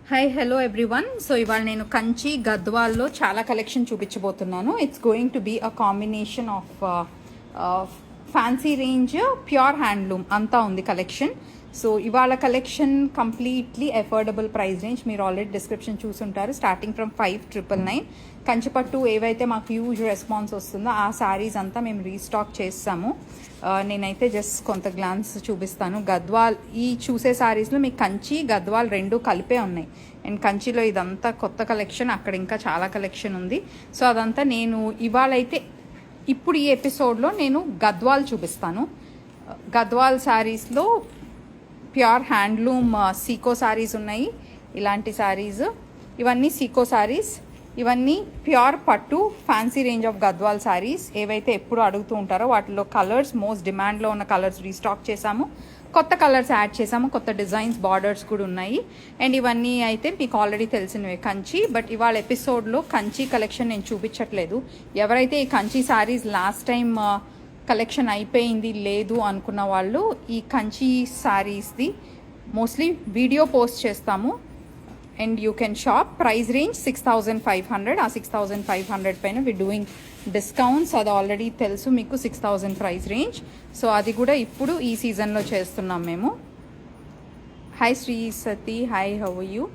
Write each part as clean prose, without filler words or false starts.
Hi hello everyone. So ఇవాళ నేను కంచి గద్వాల్లో చాలా కలెక్షన్ చూపించబోతున్నాను. It's going to be a combination of fancy range, pure handloom అంతా ఉంది కలెక్షన్. సో ఇవాళ collection completely affordable price range. మీరు ఆల్రెడీ డిస్క్రిప్షన్ చూసుంటారు. Starting from 5,999. కంచిపట్టు ఏవైతే మాకు హ్యూజ్ రెస్పాన్స్ వస్తుందో ఆ శారీస్ అంతా మేము రీస్టాక్ చేస్తాము. నేనైతే జస్ట్ కొంత గ్లాన్స్ చూపిస్తాను. గద్వాల్ ఈ చూసే శారీస్లో మీకు కంచి గద్వాల్ రెండు కలిపే ఉన్నాయి. అండ్ కంచిలో ఇదంతా కొత్త కలెక్షన్, అక్కడ ఇంకా చాలా కలెక్షన్ ఉంది. సో అదంతా నేను ఇవాళైతే ఇప్పుడు ఈ ఎపిసోడ్లో నేను గద్వాల్ చూపిస్తాను. గద్వాల్ శారీస్లో ప్యూర్ హ్యాండ్లూమ్ సీకో శారీస్ ఉన్నాయి. ఇలాంటి శారీస్ ఇవన్నీ సీకో శారీస్. ఇవన్నీ ప్యూర్ పట్టు fancy range of Gadwal saris. ఏవైతే ఎప్పుడు అడుగుతూ ఉంటారో వాటిలో కలర్స్, మోస్ట్ డిమాండ్లో ఉన్న కలర్స్ రీస్టాక్ చేసాము. కొత్త కలర్స్ యాడ్ చేసాము. కొత్త డిజైన్స్, బార్డర్స్ కూడా ఉన్నాయి. అండ్ ఇవన్నీ అయితే మీకు ఆల్రెడీ తెలిసినవే కంచి. బట్ ఇవాళ ఎపిసోడ్లో కంచి కలెక్షన్ నేను చూపించట్లేదు. ఎవరైతే ఈ Kanchi saris last time collection అయిపోయింది లేదు అనుకున్న వాళ్ళు ఈ కంచి శారీస్ది మోస్ట్లీ వీడియో పోస్ట్ చేస్తాము. And you can shop. Price range 6,500. ఆ 6,500 పైన వి డూయింగ్ డిస్కౌంట్స్. అది ఆల్రెడీ తెలుసు మీకు, 6,000 ప్రైస్ రేంజ్. సో అది కూడా ఇప్పుడు ఈ సీజన్లో చేస్తున్నాం మేము. Hi Sri Sati, hi how are you?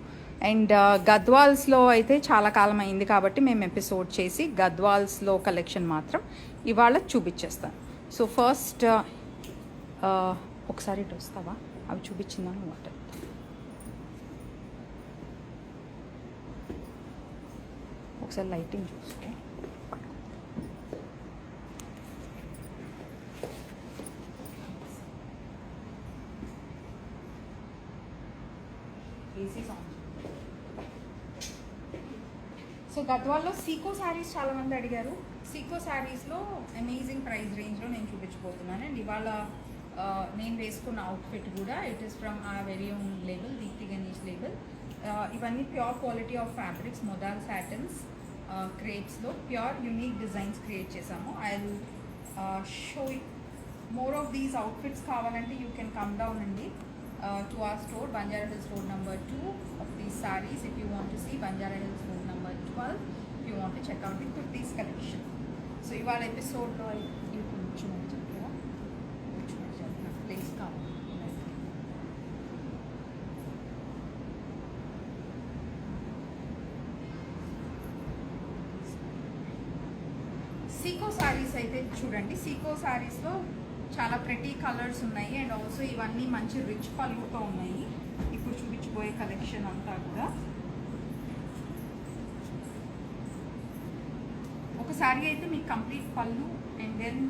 And గద్వాల్స్లో అయితే చాలా కాలం అయింది కాబట్టి మేము ఎపిసోడ్ చేసి గద్వాల్స్లో కలెక్షన్ మాత్రం ఇవాళ చూపించేస్తాను. సో ఫస్ట్ ఒకసారి ఇటు వస్తావా? అవి చూపించిందని వాటర్ ఒకసారి లైటింగ్ చూసుకో. సో గద్వాల్లో సీకో శారీస్ చాలా మంది అడిగారు. సీకో శారీస్లో అమేజింగ్ ప్రైస్ రేంజ్లో నేను చూపించబోతున్నాను. అండ్ ఇవాళ నేను వేసుకున్న అవుట్ఫిట్ కూడా it is from a very own label, Deepti Ganesh label. ఇవన్నీ pure quality of fabrics, modal satins, క్రేప్స్లో ప్యూర్ యూనిక్ డిజైన్స్ క్రియేట్ చేసాము. I will show more of these outfits. కావాలంటే యూ కెన్ కమ్ డౌన్ అండి to our store, Banjara Hills Road number 2 of these sarees. If you want to see Banjara Hills Road number 12, if you want to check out the kurtis collection. So ఇవాళ ఎపిసోడ్లో you కొంచెం చెప్పరా place కావాలి. సీకో శారీస్ అయితే చూడండి. సీకో శారీస్లో చాలా pretty colours ఉన్నాయి. అండ్ ఆల్సో ఇవన్నీ మంచి రిచ్ పళ్ళుతో ఉన్నాయి. ఇప్పుడు చూపించబోయే కలెక్షన్ అంతా కూడా ఒక శారీ అయితే మీకు కంప్లీట్ పళ్ళు. అండ్ దెన్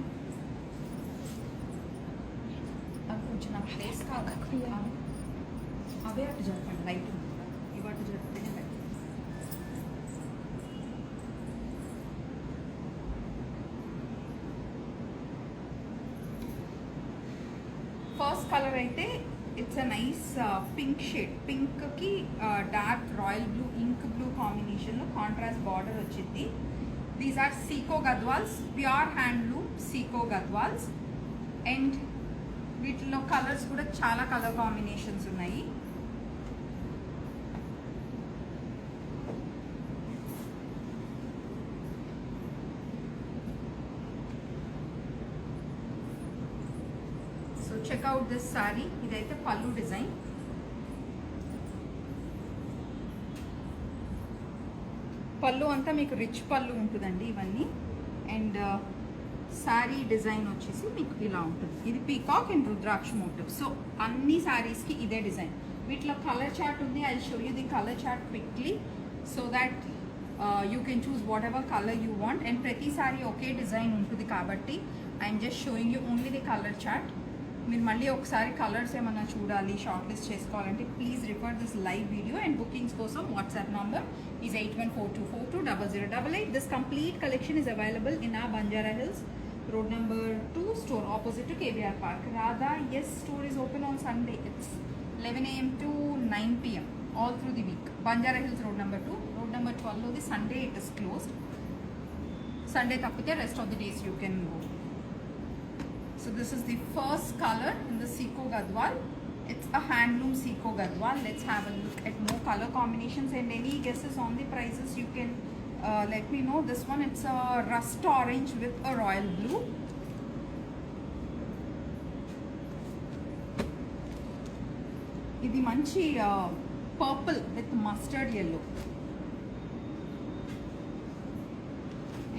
కొంచెం నాకు ప్లేస్ కాదు, అవే అటు జరపండి. లైట్ ఇవి అటు జరిపితేనే లైట్. ఫస్ట్ కలర్ అయితే it's a nice pink shade. పింక్కి dark royal blue, ink blue కాంబినేషన్లో కాంట్రాస్ట్ బార్డర్ వచ్చింది. These are sico Gadwals, pure handloom sico Gadwals. And వీటిలో కలర్స్ కూడా చాలా కలర్ కాంబినేషన్స్ ఉన్నాయి. Check out this sari. ఇదైతే పళ్ళు డిజైన్. పళ్ళు అంతా మీకు రిచ్ పళ్ళు ఉంటుందండి ఇవన్నీ. అండ్ శారీ డిజైన్ వచ్చేసి మీకు ఇలా ఉంటుంది. ఇది peacock and rudraksha motif. So అన్ని శారీస్కి ఇదే డిజైన్. వీటిలో కలర్ చార్ట్ ఉంది. I show you the colour chart quickly so that you can choose whatever colour you want. And ప్రతి శారీ ఒకే డిజైన్ ఉంటుంది కాబట్టి I'm just showing you only the colour chart. మీరు మళ్ళీ ఒకసారి కలర్స్ ఏమన్నా చూడాలి, షార్ట్ లిస్ట్ చేసుకోవాలంటే please refer this live video. And bookings కోసం WhatsApp number is 8142420088. This complete collection is available in ఆ Banjara Hills Road number 2 store opposite to KBR Park. Radha, yes, store is open on Sunday. It's 11 AM to 9 PM all through the week. Banjara Hills Road number 2. Road number 12 lo the Sunday it is closed. Sunday tappite rest of the days you can go. So this is the first color in the Siko Gadwal. It's a handloom Seiko Gadwal. Let's have a look at more color combinations and any guesses on the prices. You can let me know. This one, it's a rust orange with a royal blue. Idi manchi purple with mustard yellow.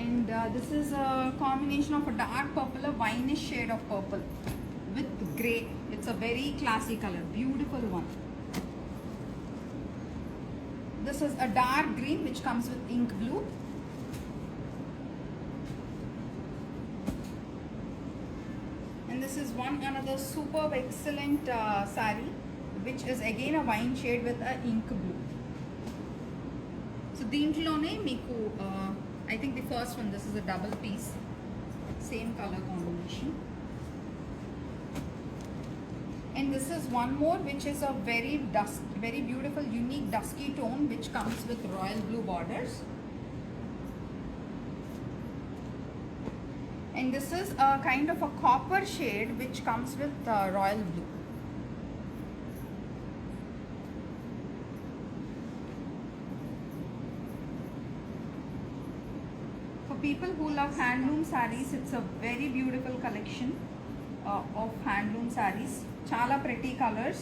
And this is a combination of a dark purple, a wineish shade of purple with grey. It's a very classy color, beautiful one. This is a dark green which comes with ink blue. And this is one another superb excellent saree which is again a wine shade with a ink blue. So దీంట్లోనే మీకు I think the first one, this is a double piece, same color combination. And this is one more which is a very beautiful unique dusky tone which comes with royal blue borders. And this is a kind of a copper shade which comes with royal blue. For people who love handloom sarees, it's a very beautiful collection of handloom sarees. Chala pretty colors,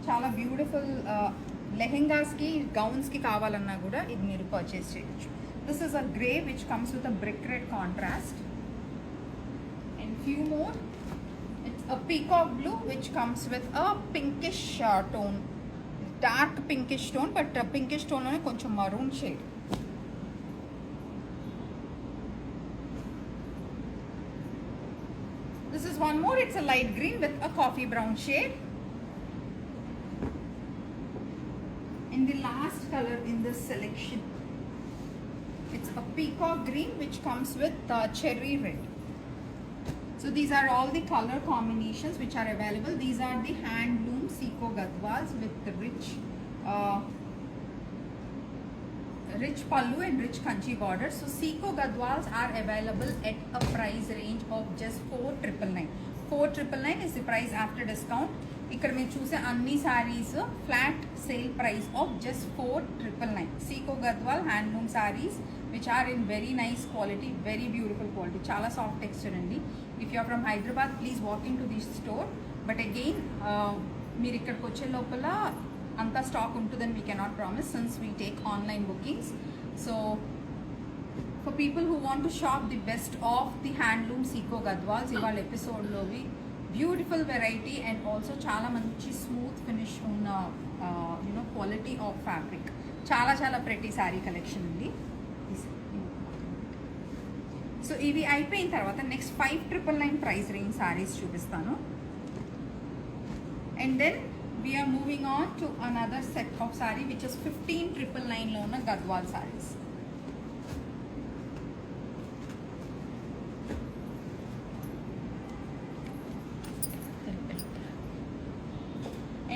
chala beautiful lehengas ki, gowns ki kavalana kuda idi meeru purchase cheyochu. This is a grey which comes with a brick red contrast. And few more, it's a peacock blue which comes with a pinkish tone, dark pinkish tone, but pinkish tone lone koncham maroon shade. This is one more, it's a light green with a coffee brown shade. And the last color in this selection, it's a peacock green which comes with cherry red. So these are all the color combinations which are available. These are the handloom Seiko Gadwals with the rich pallu and rich kanchi borders. So Seiko Gadwals are available at a price range of just 4,999. 4,999 is the price after discount. ఇక్కడ మీరు చూసే అన్ని saris flat sale price of just 4,999. Seiko Gadwal handloom sarees which are in very nice quality, very beautiful quality. చాలా soft texture అండి. If you are from Hyderabad, please walk into this store. But again, మీరు ఇక్కడికి వచ్చే లోపల అంతా stock ఉంటుందని we cannot promise since we take online bookings. So for people who want to shop the best of the handloom Seiko Gadwals, ఇవాళ ఎపిసోడ్లోవి beautiful variety and also చాలా మంచి స్మూత్ ఫినిష్ ఉన్న క్వాలిటీ ఆఫ్ ఫ్యాబ్రిక్. చాలా చాలా pretty sari collection ఉంది. So ఇవి అయిపోయిన తర్వాత నెక్స్ట్ 5,999 ప్రైస్ రేంజ్ శారీస్ చూపిస్తాను. And then we are moving on to another set of saree which is 15,999 లో ఉన్న Gadwal sarees.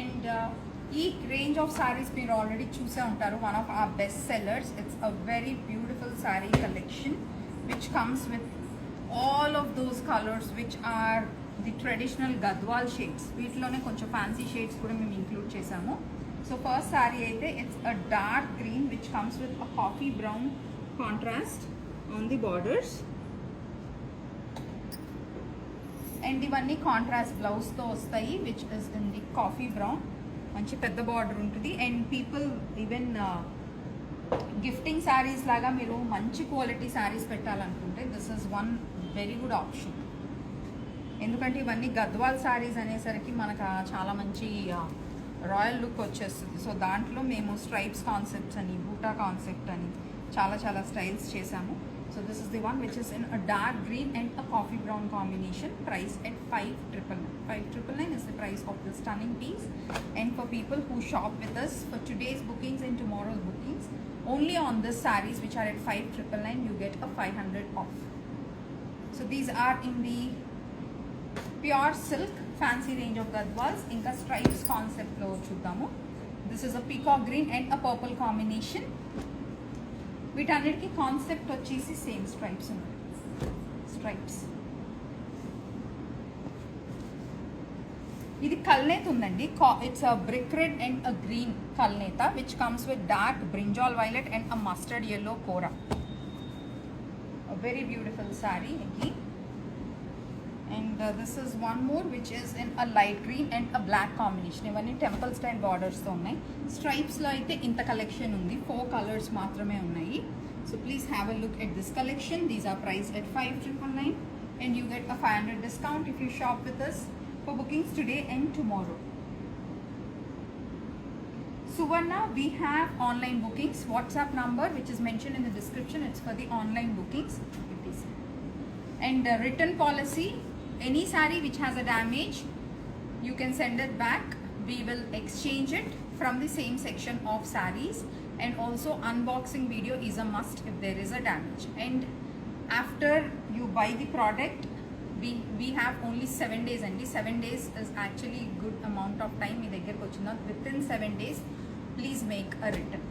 And ఈ రేంజ్ ఆఫ్ సారీస్ మీరు ఆల్రెడీ చూసే ఉంటారు. One of our best sellers. It's a very beautiful saree collection which comes with all of those colors which are the traditional Gadwal shades. వీటిలోనే కొంచెం fancy shades కూడా మేము include చేసాము. So first sari అయితే it's a dark green which comes with a coffee brown contrast on the borders. And ఇవన్నీ contrast బ్లౌజ్తో వస్తాయి which is in the coffee brown. మంచి పెద్ద బార్డర్ ఉంటుంది. And people even gifting saris లాగా మీరు మంచి క్వాలిటీ శారీస్ పెట్టాలనుకుంటే this is one very good option. ఎందుకంటే ఇవన్నీ గద్వాల్ శారీస్ అనేసరికి మనకు చాలా మంచి రాయల్ లుక్ వచ్చేస్తుంది. సో దాంట్లో మేము స్ట్రైప్స్ కాన్సెప్ట్స్ అని, బూటా కాన్సెప్ట్ అని చాలా చాలా స్టైల్స్ చేసాము. So this is the one which is in a dark green and a coffee brown combination. Price at 5,999. 5,999 is the price of this stunning piece. And for people who shop with us for today's bookings and tomorrow's bookings, only on this sarees which are at 5,999 you get a 500 off. So these are in the pure silk fancy range of Gadwals. ఇంకా stripes కాన్సెప్ట్లో చూద్దాము. This is a peacock green and a purple combination. వీటన్నిటికీ concept వచ్చేసి same stripes ఉన్నాయి. Stripes ఇది కల్నేత ఉందండి. It's a brick red and a green కల్నేత which comes with dark brinjal violet and a mustard yellow kora. Very beautiful saree again. And this is one more which is in a light green and a black combination. ఇవన్నీ temple style బార్డర్స్తో ఉన్నాయి. స్ట్రైప్స్లో అయితే ఇంత collection ఉంది, 4 colours మాత్రమే ఉన్నాయి. So please have a look at this collection. These are priced at 5,999 and you get a 500 discount if you shop with us for bookings today and tomorrow. Suvarna, we have online bookings. WhatsApp number which is mentioned in the description. It's for the online bookings. And return policy, any saree which has a damage, you can send it back. We will exchange it from the same section of sarees. And also unboxing video is a must if there is a damage. And after you buy the product, we have only 7 days, and 7 days is actually good amount of time. Within 7 days, please make a return.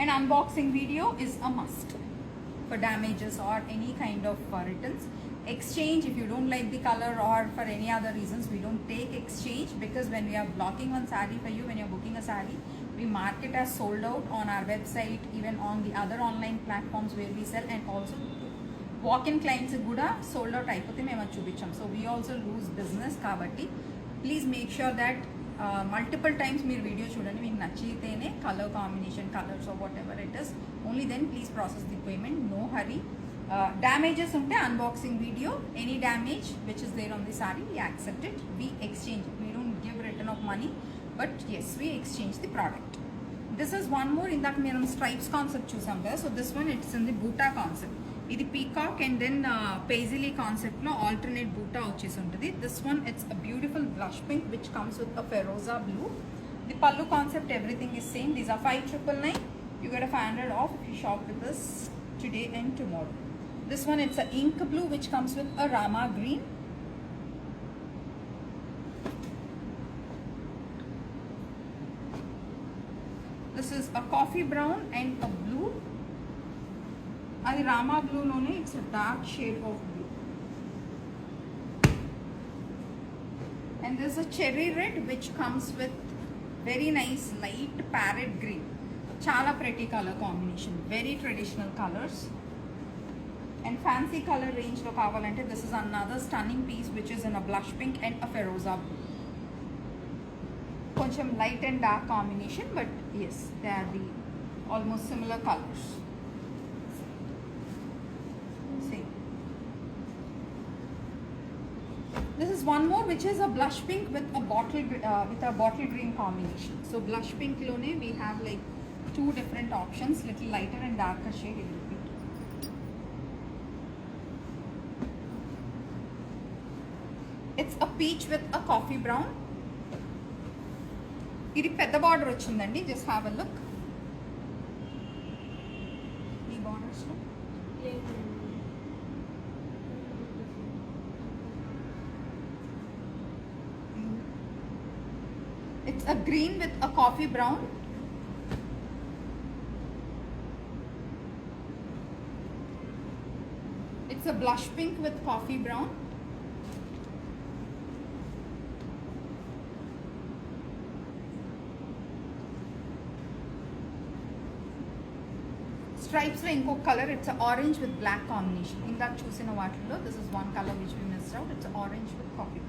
An unboxing video is a must for damages or any kind of returns. Exchange, if you don't like the color or for any other reasons, we don't take exchange, because when we are blocking one saree for you, when you're booking a saree, we mark it as sold out on our website, even on the other online platforms where we sell, and also walk-in clients kuda sold out అయిపోతే మేము అది చూపించాం. So we also lose business కాబట్టి please make sure that multiple times మీరు video చూడండి. మీకు నచ్చితేనే colour combination, colours are whatever it is, only then please process the payment. No hurry. Damages ఉంటే unboxing video, any damage which is there on the sari, we accept it, we exchange it. We don't give return of money, but yes, we exchange the product. This is one more. ఇందాక మనం stripes concept చూసాం కదా. So this one it's in the buta concept. ఇది peacock and then paisley కాన్సెప్ట్లో alternate buta వచ్చేసి ఉంటుంది. This one it's a beautiful blush pink which comes with a feroza blue. The pallu concept everything is same. These are 5,999. You get a 500 off if you shop with us today and tomorrow. This one, it's a ink blue which comes with a Rama green. This is a coffee brown and a blue. Adi Rama blue lone, it's a dark shade of blue. And there's a cherry red which comes with very nice light parrot green. Chala pretty color combination, very traditional colors. And fancy color range lo kavalante, this is another stunning piece which is in a blush pink and a feroza blue. Koncham light and dark combination, but yes, they are the almost similar colors. See, this is one more which is a blush pink with a bottle green combination. So blush pink lone we have like 2 different options, little lighter and darker shade. It's a peach with a coffee brown. ఇది పెద్ద border వచ్చిందండి. Just have a look. ఈ borders లో it's a green with a coffee brown. It's a blush pink with coffee brown. Stripes లో ఇంకొక colour, it's orange with black combination. ఇందాక చూసిన వాటిల్లో this is one colour which we missed out. It's orange with coffee.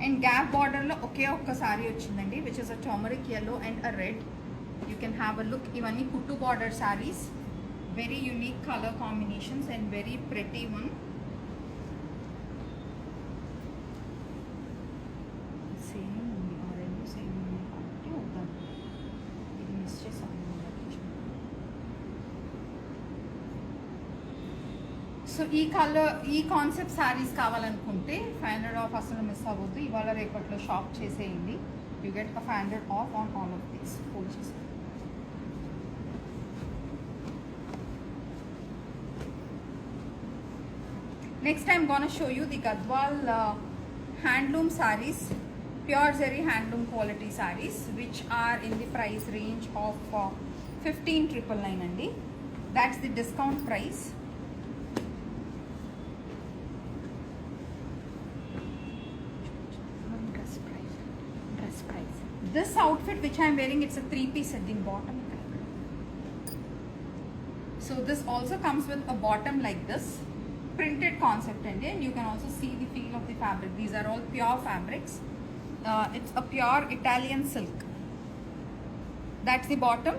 And gap border లో ఒకే ఒక్క సారీ వచ్చిందండి which is a turmeric yellow and a red. You can have a look. ఇవన్నీ కుట్టు border saris, very unique colour combinations and very pretty one. Same ఉంది, orange same ఉంది కాబట్టి వద్దాం. సో ఈ కలర్, ఈ కాన్సెప్ట్ శారీస్ కావాలనుకుంటే 500 ఆఫ్ అసలు మిస్ అవ్వద్దు. ఇవాళ రేపట్లో షాప్ చేసేయండి. You get a 500 off on all of these. Fold చేసి next I'm gonna show you the Gadwal handloom sarees, pure zari handloom quality sarees which are in the price range of 15,999 andi. That's the discount price. this outfit which I am wearing, it's a 3-piece at the bottom. So this also comes with a bottom like this, printed concept, and you can also see the feel of the fabric. These are all pure fabrics. It's a pure Italian silk. That's the bottom,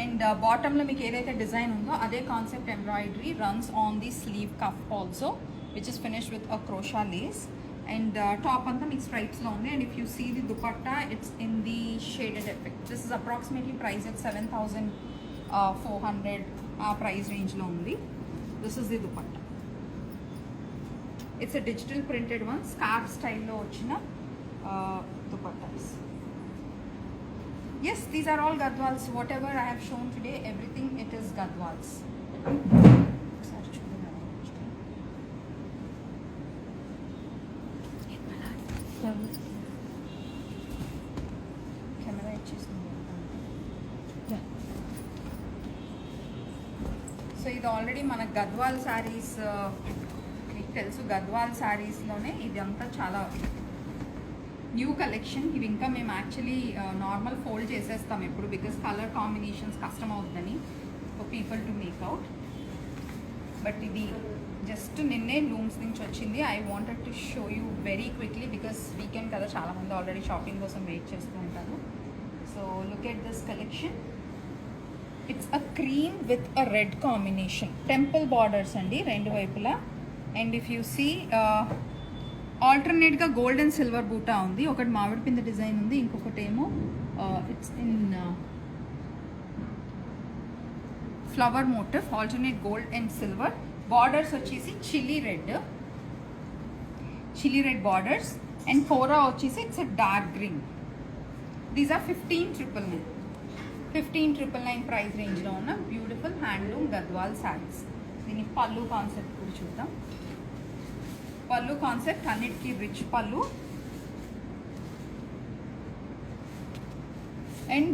and bottom lo meeku edaithe design undo ade concept embroidery runs on the sleeve cuff also, which is finished with a crochet lace, and top anta meeku stripes lo undi. And if you see the dupatta, it's in the shaded effect. This is approximately priced at 7,400 price range lo undi. This is the dupatta. It's a digital printed one, scarf style lo vachina dupattas. Yes, these are all Gadwals. Whatever I have shown today, everything it is Gadwals. So ఇది already మన గద్వాల్ శారీస్, మీకు తెలుసు గద్వాల్ శారీస్లోనే ఇది అంతా చాలా new collection. ఇవి ఇంకా మేము యాక్చువల్లీ నార్మల్ ఫోల్డ్ చేసేస్తాం ఎప్పుడు, బికాస్ కలర్ కాంబినేషన్స్ కష్టం అవుతుందని for people to make out. But ఇది జస్ట్ నిన్నే లూమ్స్ నుంచి వచ్చింది. I wanted to show you very quickly because weekend కదా, చాలామంది ఆల్రెడీ షాపింగ్ కోసం వెయిట్ చేస్తూ ఉంటారు. So look at this collection. It's a cream with a red combination, temple borders అండి రెండు వైపులా. అండ్ ఇఫ్ యూ సీ ఆల్టర్నేట్గా గోల్డ్ అండ్ సిల్వర్ బూటా ఉంది. ఒకటి మామిడి పింద డిజైన్ ఉంది, ఇంకొకటి ఏమో it's in flower motive. Alternate gold and silver. Borders వచ్చేసి chilli red borders, and kora వచ్చేసి it's a dark green. These are 15,999 price రేంజ్లో ఉన్న బ్యూటిఫుల్ హ్యాండ్లూమ్ గద్వాల్ శారీస్. దీని పళ్ళు కాన్సెప్ట్ కూడా చూద్దాం. పళ్ళు కాన్సెప్ట్ అన్నిటికీ రిచ్ పళ్ళు, అండ్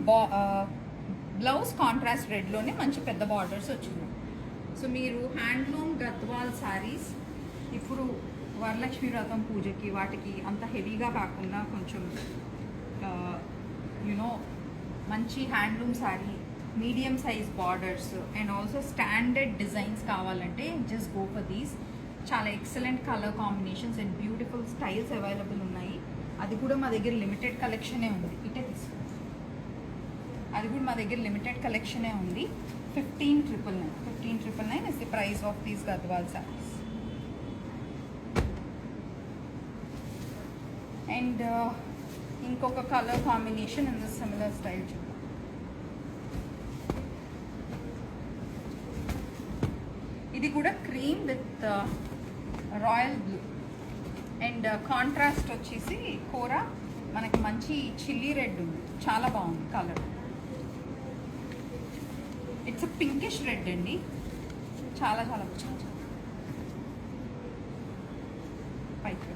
బ్లౌజ్ కాంట్రాస్ట్ రెడ్లోనే మంచి పెద్ద బార్డర్స్ వచ్చింది. సో మీరు హ్యాండ్లూమ్ గద్వాల్ శారీస్ ఇప్పుడు వరలక్ష్మి వ్రతం పూజకి వాటికి అంత హెవీగా కాకుండా కొంచెం యునో మంచి handloom sari, medium size borders and also standard designs కావాలంటే జస్ట్ గో ఫర్ దీస్. చాలా excellent colour combinations and beautiful styles available ఉన్నాయి. అది కూడా మా దగ్గర లిమిటెడ్ కలెక్షనే ఉంది. ఇటే తీసుకో, అది కూడా మా దగ్గర లిమిటెడ్ కలెక్షనే ఉంది. 15,999 is the price of these Gadwal sarees. And ఇంకొక colour combination in the similar style చూద్దాం. ఇది కూడా cream with royal blue, and contrast వచ్చేసి కోరా మనకి మంచి చిల్లీ రెడ్ ఉంది, చాలా బాగుంది కలర్. ఇట్స్ పింకిష్ రెడ్ అండి, చాలా చాలా పైకి.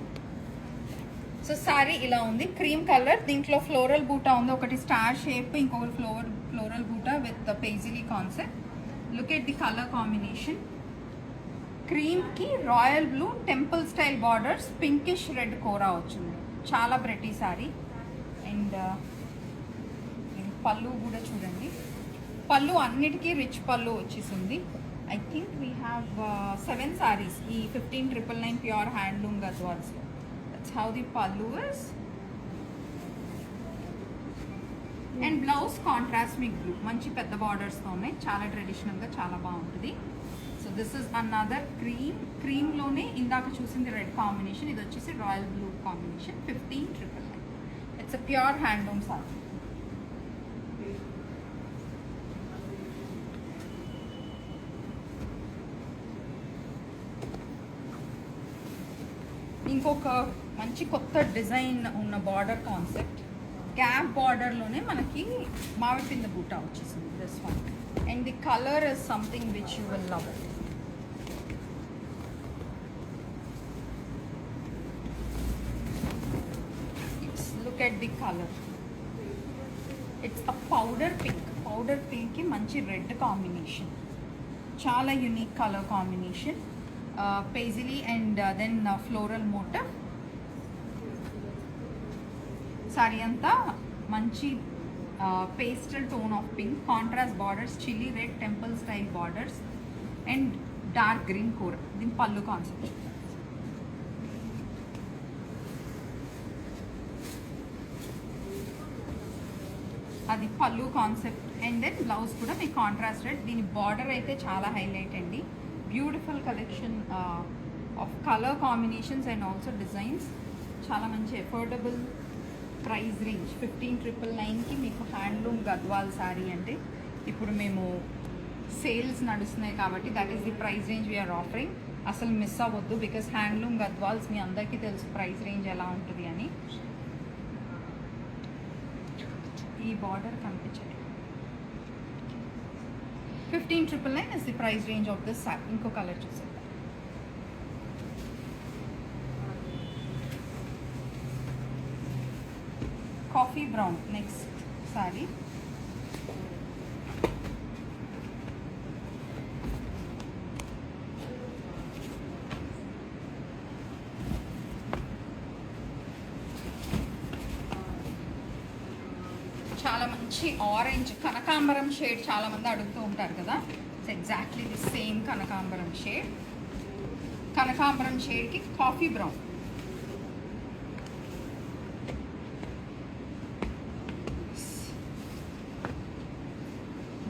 సో సారీ ఇలా ఉంది, క్రీమ్ కలర్. దీంట్లో ఫ్లోరల్ బూటా ఉంది, ఒకటి స్టార్ షేప్, ఇంకొకటి floral buta with paisley concept. Look at the colour combination. క్రీమ్కి royal blue temple style borders, pinkish red kora వచ్చింది, చాలా ప్రెటీ సారీ. అండ్ పళ్ళు కూడా చూడండి, పళ్ళు అన్నిటికీ రిచ్ పళ్ళు వచ్చేసింది. I think we have 7 sarees ఈ 15,999 ప్యూర్ హ్యాండ్లూమ్ గద్వాల్స్లో. That's how the pallu is. And blouse contrast మీకు బ్లూ, మంచి పెద్ద బార్డర్స్తో ఉన్నాయి, చాలా ట్రెడిషనల్గా చాలా బాగుంటుంది. సో దిస్ ఇస్ అనదర్ క్రీమ్లోనే ఇందాక చూసింది రెడ్ కాంబినేషన్, ఇది వచ్చేసి royal blue combination. 15,999. It's a pure handloom sari. ఇంకొక మంచి కొత్త డిజైన్ ఉన్న బార్డర్ కాన్సెప్ట్, గ్యాప్ బార్డర్లోనే మనకి మామిడి పింద బూటా వచ్చేసింది, this one. And the colour is something which you will love. It's look at the colour. It's a powder పింక్కి మంచి రెడ్ కాంబినేషన్, చాలా unique colour combination. Paisley and then floral motif. Saree anta మంచి pastel tone of pink, contrast borders, chilli red temple style borders and dark green core. దీని pallu concept. అది పళ్ళు concept. And then blouse కూడా మీకు contrast red. దీని border అయితే చాలా highlight అండి. Beautiful collection of colour combinations and also designs. చాలా మంచి అఫోర్డబుల్ ప్రైస్ రేంజ్. 15,999కి మీకు హ్యాండ్లూమ్ గద్వాల్ శారీ. అంటే ఇప్పుడు మేము సేల్స్ నడుస్తున్నాయి కాబట్టి that is the price range we are offering. అసలు మిస్ అవ్వద్దు, బికాస్ హ్యాండ్లూమ్ గద్వాల్స్ మీ అందరికీ తెలుసు ప్రైస్ రేంజ్ ఎలా ఉంటుంది అని. ఈ బార్డర్ కనిపించండి. 15,999 is the price range of this sari. ఇంకో కలర్ చూసేద్దాం. Coffee brown next sari. చాలా మంచి ఆరెంజ్ కనకాంబరం షేడ్ చాలా మంది అడుగుతూ ఉంటారు కదా. ఇట్స్ ఎగ్జాక్ట్లీ ది సేమ్ కనకాంబరం షేడ్. కనకాంబరం షేడ్కి కాఫీ బ్రౌన్.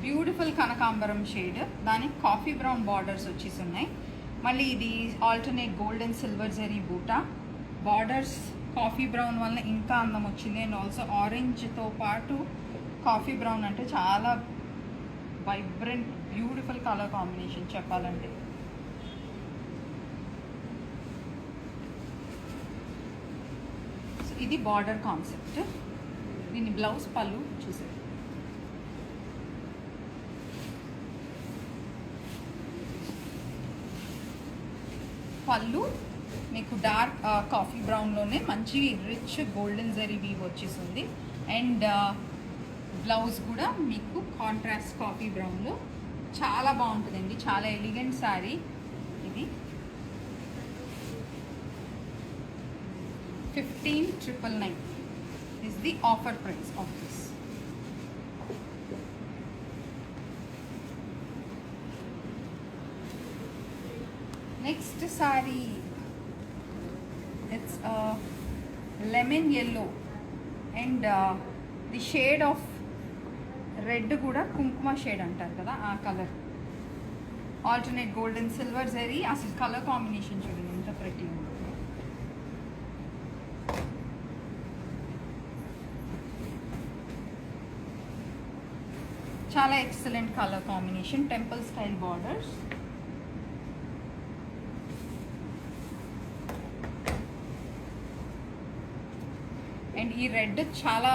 బ్యూటిఫుల్ కనకాంబరం షేడ్, దానికి కాఫీ బ్రౌన్ బార్డర్స్ వచ్చేసి ఉన్నాయి. మళ్ళీ ఇది alternate gold and silver zari బూటా బార్డర్స్. కాఫీ బ్రౌన్ వల్ల ఇంకా అందం వచ్చింది. అండ్ ఆల్సో ఆరెంజ్తో పాటు కాఫీ బ్రౌన్ అంటే చాలా వైబ్రెంట్ బ్యూటిఫుల్ కలర్ కాంబినేషన్ చెప్పాలంటే. సో ఇది బార్డర్ కాన్సెప్ట్. దీని బ్లౌజ్ పళ్ళు చూసారు. పళ్ళు మీకు డార్క్ కాఫీ బ్రౌన్లోనే మంచి రిచ్ గోల్డెన్ జరీ వీవ్ వచ్చేసింది. అండ్ బ్లౌజ్ కూడా మీకు కాంట్రాస్ట్ కాఫీ బ్రౌన్లో చాలా బాగుంటుందండి. చాలా ఎలిగెంట్ శారీ ఇది. 15,999 is the offer price of this. Next saree, it's a lemon yellow and the shade of red kuda kunkuma shade antaru kada aa color. Alternate gold and silver zari asalu color combination chudandi enta pretty undi. Chala excellent color combination. Temple style borders. And ఈ red చాలా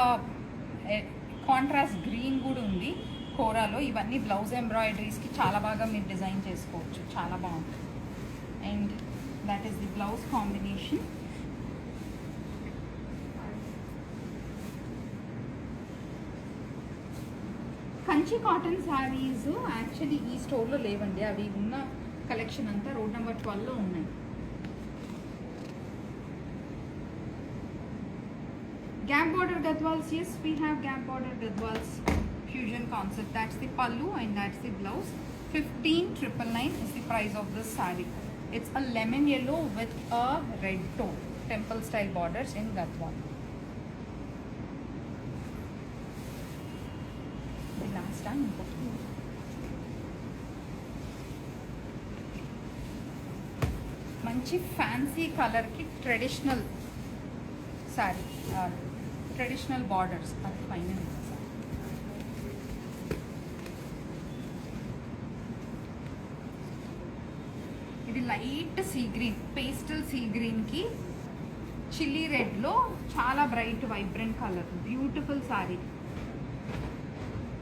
contrast green కూడా ఉంది కోరాలో. ఇవన్నీ blouse ఎంబ్రాయిడరీస్కి చాలా బాగా మీరు design చేసుకోవచ్చు. చాలా బాగుంటుంది. And that is the blouse combination. Kanchi cotton saris actually ఈ స్టోర్లో లేవండి. అవి ఉన్న కలెక్షన్ అంతా రోడ్ నెంబర్ 12లో ఉన్నాయి. Gap border gadwals, yes, we have gap border gadwals fusion concept. That's the pallu and that's the blouse. 15,999 is the price of this saree. It's a lemon yellow with a red tone. Temple style borders in gadwal. The last time. మంచి fancy కలర్కి traditional sari, traditional borders. అది పైన ఇది light sea green, pastel sea గ్రీన్కి chilli రెడ్లో చాలా bright vibrant colour. Beautiful sari.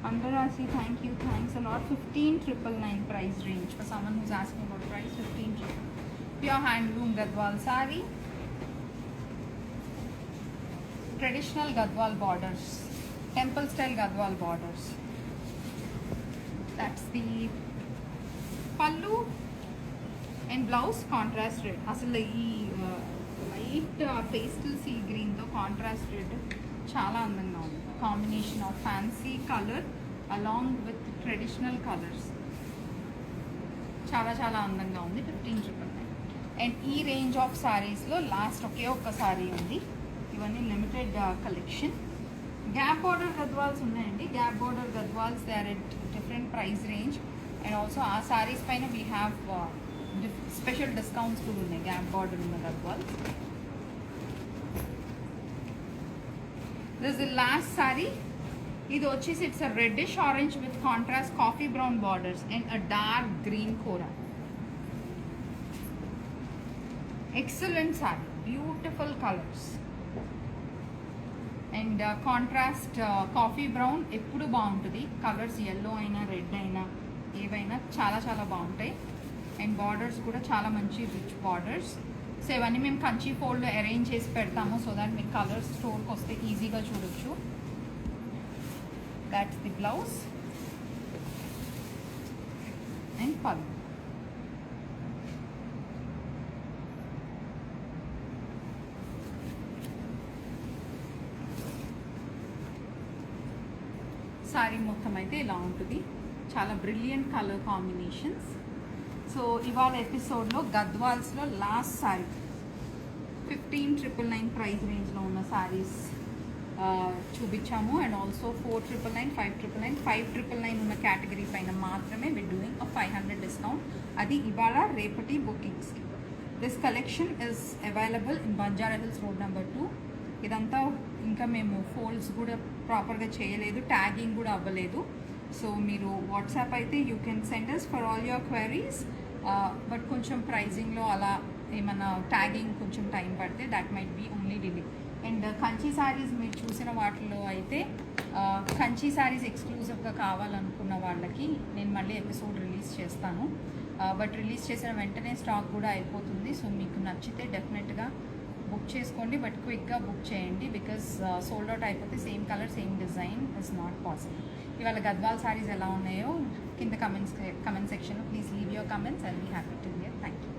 Andarasi, thank you, thanks a lot. 15,999 price range for someone who's asking about price. 15,999. Pure handloom Gadwal saree. Traditional Gadwal borders, temple style Gadwal borders. That's the pallu and blouse contrast red. అసలు ఈ light pastel sea గ్రీన్తో contrast red చాలా అందంగా ఉంది. Combination of fancy colour along with traditional colours. చాలా చాలా అందంగా ఉంది. 15,999. అండ్ ఈ రేంజ్ ఆఫ్ సారీస్లో లాస్ట్ ఒకే ఒక్క సారీ ఉంది. ఇవన్నీ limited collection. Gap border Gadwals ఉన్నాయండి. Gap border Gadwals they are at different price range. And also ఆ సారీస్ పైన వీ హ్యావ్ స్పెషల్ డిస్కౌంట్స్ కూడా ఉన్నాయి గ్యాప్ బార్డర్ ఉన్న Gadwals. This the last sari. ఇది వచ్చేసి it's a reddish orange with contrast coffee brown borders and a dark green kora. Excellent sari, beautiful colours and contrast coffee brown ఎప్పుడు బాగుంటుంది. Colours yellow అయినా red అయినా ఏవైనా చాలా చాలా బాగుంటాయి. అండ్ బార్డర్స్ కూడా చాలా మంచి రిచ్ బార్డర్స్. సో ఇవన్నీ మేము కంచి ఫోల్డ్లో అరేంజ్ చేసి పెడతాము సో దాట్ మీకు కలర్స్ స్టోర్కి వస్తే ఈజీగా చూడొచ్చు. దాట్స్ ది బ్లౌజ్ అండ్ పళ్ళు. సారీ మొత్తం అయితే ఇలా ఉంటుంది. చాలా బ్రిలియంట్ కలర్ కాంబినేషన్స్. సో ఇవాళ ఎపిసోడ్లో గద్వాల్స్లో లాస్ట్ సారీ 15,999 ప్రైస్ రేంజ్లో ఉన్న సారీస్ చూపించాము. అండ్ ఆల్సో 4,999, 5,999, 5,999 ఉన్న కేటగిరీ పైన మాత్రమే వి డూయింగ్ అ 500 డిస్కౌంట్. అది ఇవాళ రేపటి బుకింగ్స్కి. This collection is available in Banjara Hills road number 2. ఇదంతా ఇంకా మేము ఫోల్డ్స్ కూడా ప్రాపర్గా చేయలేదు, ట్యాగింగ్ కూడా అవ్వలేదు. సో మీరు వాట్సాప్ అయితే you can send us for all your queries. But కొంచెం ప్రైజింగ్లో అలా ఏమన్నా ట్యాగింగ్ కొంచెం టైం పడితే that might be only delay. And Kanchi saris మీరు చూసిన వాటిలో అయితే కంచి సారీస్ ఎక్స్క్లూజివ్గా కావాలనుకున్న వాళ్ళకి నేను మళ్ళీ ఎపిసోడ్ రిలీజ్ చేస్తాను. బట్ రిలీజ్ చేసిన వెంటనే స్టాక్ కూడా అయిపోతుంది. సో మీకు నచ్చితే డెఫినెట్గా బుక్ చేసుకోండి. బట్ క్విక్గా బుక్ చేయండి బికాజ్ సోల్డ్ అవుట్ అయిపోతే same colour same design is not possible. ఇవాళ గద్వాల్ సారీస్ ఎలా ఉన్నాయో కింద కమెంట్ సెక్షన్లో please leave your comments. I'll be happy to hear. Thank you.